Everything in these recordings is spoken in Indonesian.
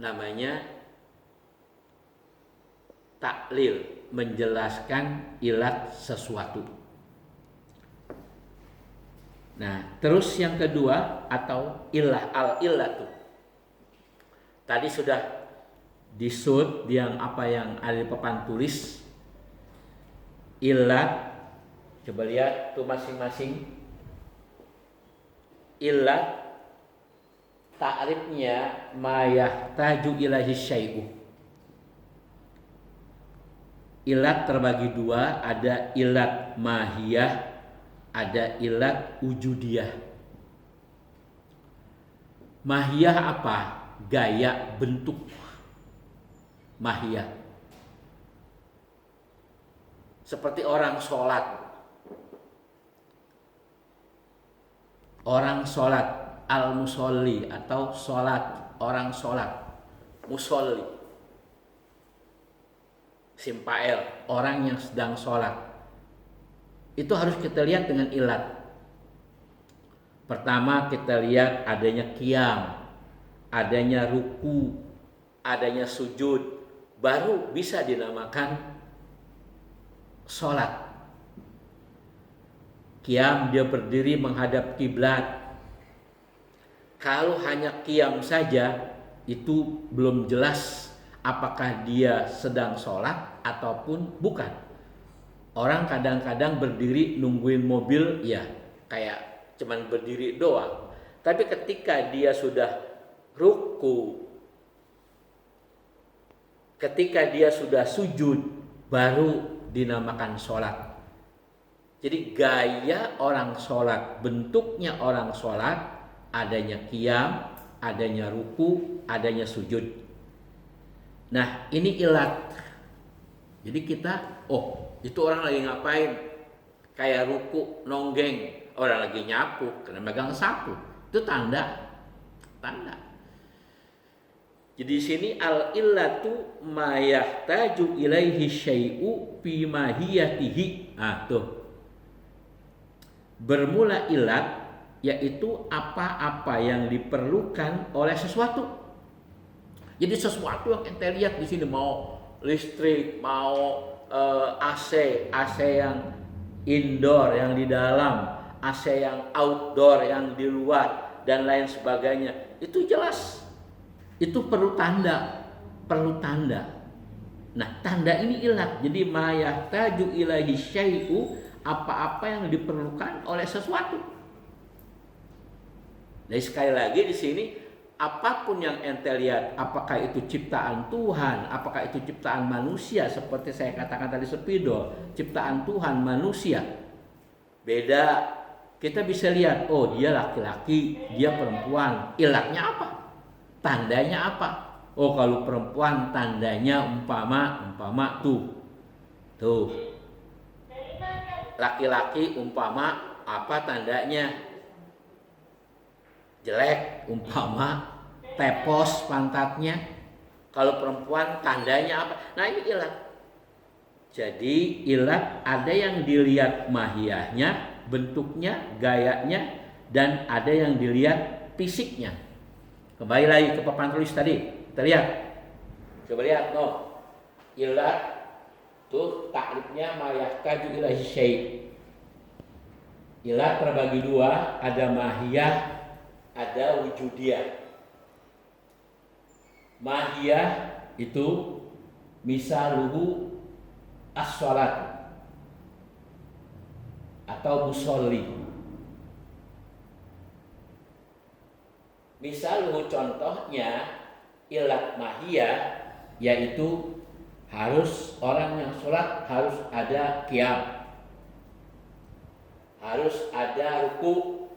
namanya taklil, menjelaskan ilat sesuatu. Nah, terus yang kedua atau ilah, al-illatu. Tadi sudah disut yang apa yang ada di papan tulis. Ilat, coba lihat tuh masing-masing. Ilat ta'rifnya ma yahtaju ilaihi syai'u. Ilat terbagi dua, ada ilat mahiyah, ada ilat wujudiyah. Mahiyah apa? Gaya, bentuk. Mahiyah. Seperti orang sholat. Orang sholat, al-musolli atau sholat, orang sholat, musolli. Simpael, orang yang sedang sholat. Itu harus kita lihat dengan ilat. Pertama kita lihat adanya qiyam, adanya ruku, adanya sujud, baru bisa dinamakan sholat. Qiyam, dia berdiri menghadap kiblat. Kalau hanya qiyam saja, itu belum jelas apakah dia sedang sholat ataupun bukan. Orang kadang-kadang berdiri nungguin mobil, ya kayak cuman berdiri doang. Tapi ketika dia sudah ruku, ketika dia sudah sujud, baru dinamakan sholat. Jadi gaya orang sholat, bentuknya orang sholat, adanya qiyam, adanya ruku, adanya sujud. Nah, ini ilat. Jadi kita, oh itu orang lagi ngapain? Kayak ruku, nonggeng, orang lagi nyapu, karena megang sapu. Itu tanda. Jadi di sini al-illatu ma yahtaju ilaihi syai'u fi mahiyatihi. Ah, tuh. Bermula ilat yaitu apa-apa yang diperlukan oleh sesuatu. Jadi sesuatu yang ente lihat di sini, mau listrik, mau AC yang indoor yang di dalam, AC yang outdoor yang di luar dan lain sebagainya, itu jelas. Itu perlu tanda. Nah, tanda ini ilat. Jadi ma yahtaju ilaihi syai'u, apa-apa yang diperlukan oleh sesuatu. Jadi sekali lagi di sini, apapun yang ente lihat, apakah itu ciptaan Tuhan, apakah itu ciptaan manusia, seperti saya katakan tadi spidol, ciptaan Tuhan manusia, beda. Kita bisa lihat, oh dia laki-laki, dia perempuan, ilatnya apa? Tandanya apa? Oh kalau perempuan tandanya umpama tuh. Laki-laki umpama apa tandanya? Jelek, umpama tepos pantatnya. Kalau perempuan tandanya apa? Nah ini ilat. Jadi ilat ada yang dilihat mahiyahnya, bentuknya, gayanya, dan ada yang dilihat fisiknya. Kembali lagi ke papan tulis tadi, kita lihat. Coba lihat, no. Ilat tuh takrifnya ma yahtaju ilaihi syai'. Ilat terbagi dua, ada mahiyah, ada wujudiyah. Mahiyah itu misaluhu as-shalat atau musolli. Misaluhu contohnya ilat mahiyah yaitu harus orang yang sholat harus ada qiyam, harus ada ruku,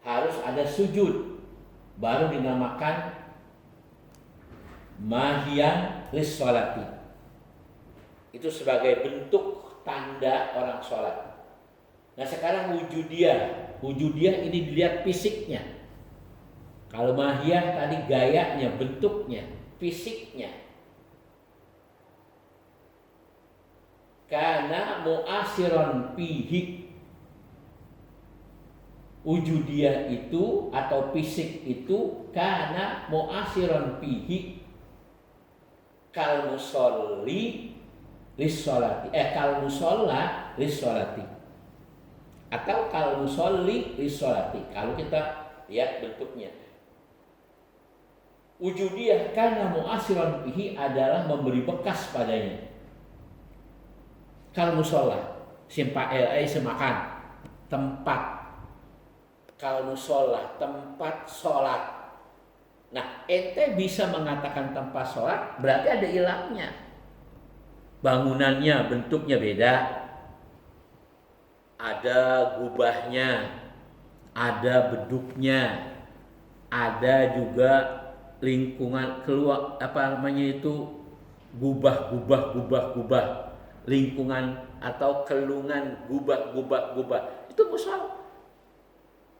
harus ada sujud, baru dinamakan mahiyah lis sholati. Itu sebagai bentuk tanda orang sholat. Nah sekarang wujudiyah ini dilihat fisiknya. Kalau mahiyah tadi gayanya, bentuknya, fisiknya. Karena mu'asiron fihi, Wujudiyah itu atau fisik itu karena mu'asiron fihi kal musolli lissolati, kal musolla lissolati, atau kal musolli lissolati. Kalau kita lihat bentuknya, wujudiyah karena mu'asiron fihi adalah memberi bekas padanya. Kal musolla semakan tempat, kal musolla tempat sholat. Nah, ente bisa mengatakan tempat sholat berarti ada ilahnya. Bangunannya bentuknya beda, ada gubahnya, ada beduknya, ada juga lingkungan keluar gubah lingkungan atau kelungan gubah itu musola.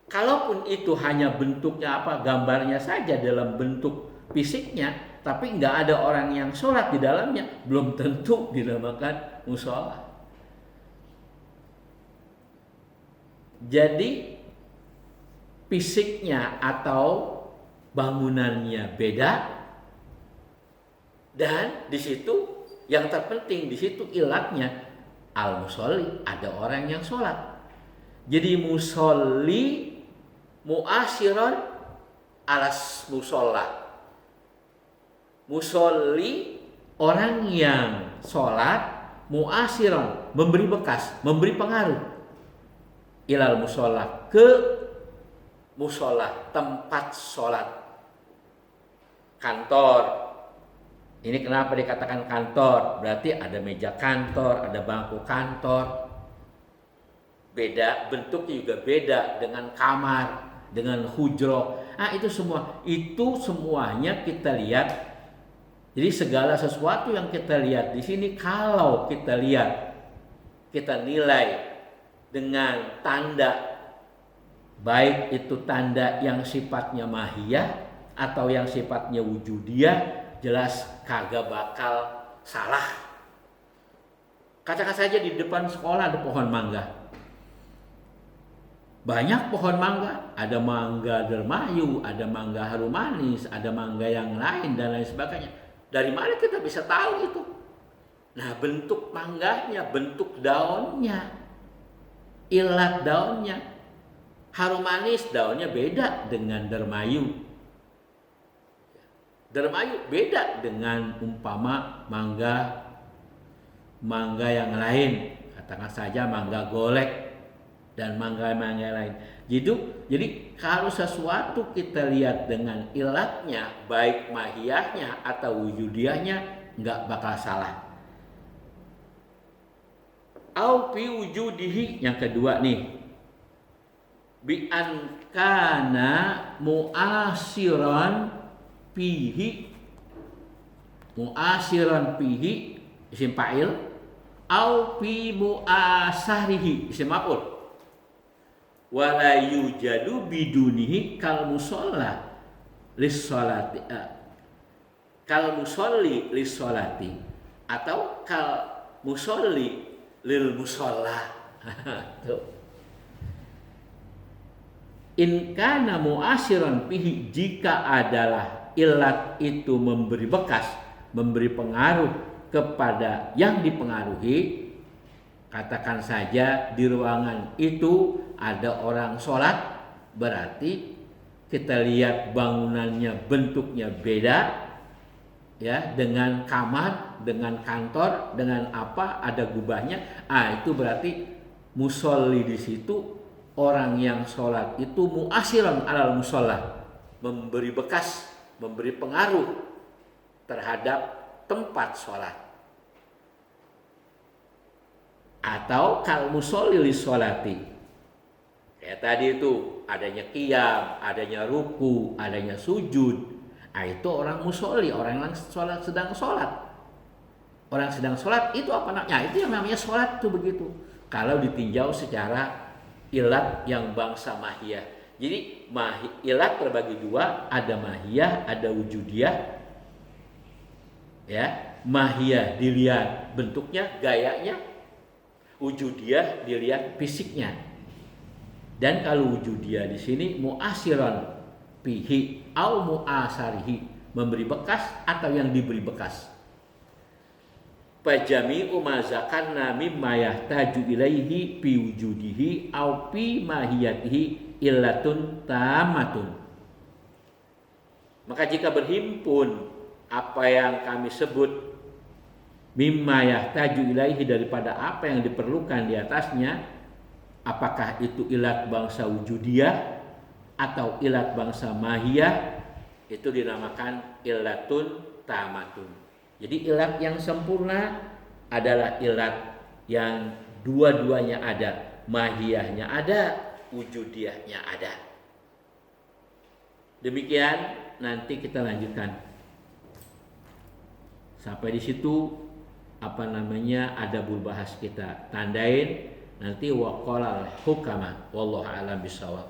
Kalaupun itu hanya bentuknya gambarnya saja dalam bentuk fisiknya, tapi nggak ada orang yang sholat di dalamnya, belum tentu dinamakan musola. Jadi fisiknya atau bangunannya beda, dan di situ yang terpenting di situ ilatnya al-musolli, ada orang yang sholat. Jadi musolli mu'asyiron alas musolla. Musolli orang yang sholat, mu'asyiron memberi bekas, memberi pengaruh, ilal musolla ke musola tempat sholat. Kantor, ini kenapa dikatakan kantor? Berarti ada meja kantor, ada bangku kantor. Beda, bentuknya juga beda dengan kamar, dengan hujroh. Itu semuanya kita lihat. Jadi segala sesuatu yang kita lihat di sini, kalau kita lihat, kita nilai dengan tanda, baik itu tanda yang sifatnya mahiyah atau yang sifatnya wujudiyah, jelas kagak bakal salah. Katakan saja di depan sekolah ada pohon mangga. Banyak pohon mangga, ada mangga dermayu, ada mangga harum manis, ada mangga yang lain dan lain sebagainya. Dari mana kita bisa tahu itu? Nah, bentuk mangganya, bentuk daunnya, ilat daunnya. Harum manis daunnya beda dengan dermayu. Dermayu beda dengan umpama mangga yang lain. Katakan saja mangga golek dan mangga-mangga lain. Jadi kalau sesuatu kita lihat dengan ilatnya, baik mahiyahnya atau wujudiyahnya, nggak bakal salah. Au fi wujudihi, yang kedua nih, bi an kana mu'asyiran fihi isim fa'il, au fi mu'asarihi isim maf'ul. Wala yujadu bidunihi kal musolla lis-sholati, kal musolli lis-sholati, atau kal musolli lil musolla. Tuh. In kana mu'asyiran fihi, jika adalah ilat itu memberi bekas, memberi pengaruh kepada yang dipengaruhi. Katakan saja di ruangan itu ada orang sholat, berarti kita lihat bangunannya bentuknya beda, ya, dengan kamar, dengan kantor, dengan ada gubahnya. Itu berarti musolli di situ, orang yang sholat itu mu'asyiran alal musolla, memberi bekas, memberi pengaruh terhadap tempat sholat. Atau kal musolli lis-sholati, kayak tadi itu adanya qiyam, adanya ruku, adanya sujud. Itu orang musolli, orang yang sedang sholat. Orang sedang sholat itu apa namanya? Itu yang namanya sholat tuh begitu. Kalau ditinjau secara ilat yang bangsa mahiyah. Jadi ilat terbagi dua, ada mahiyah, ada wujudiyah. Ya, mahiyah dilihat bentuknya, gayanya. Wujudiyah dilihat fisiknya. Dan kalau wujudiyah di sini muasiran pihi au muasarihi, memberi bekas atau yang diberi bekas. Fajami'u ma zakarna mimma yahtaju ilaihi fi wujudihi au fi mahiyatihi illatun tamatun. Maka jika berhimpun apa yang kami sebut mimma yahtaju ilaihi, daripada apa yang diperlukan di atasnya, apakah itu ilat bangsa wujudiyah atau ilat bangsa mahiyah, itu dinamakan illatun tamatun. Jadi ilat yang sempurna adalah ilat yang dua-duanya ada, mahiyahnya ada, wujudiyahnya ada. Demikian, nanti kita lanjutkan. Sampai di situ adabul bahas kita. Tandain nanti waqalal hukama wallahu a'lam bishawab.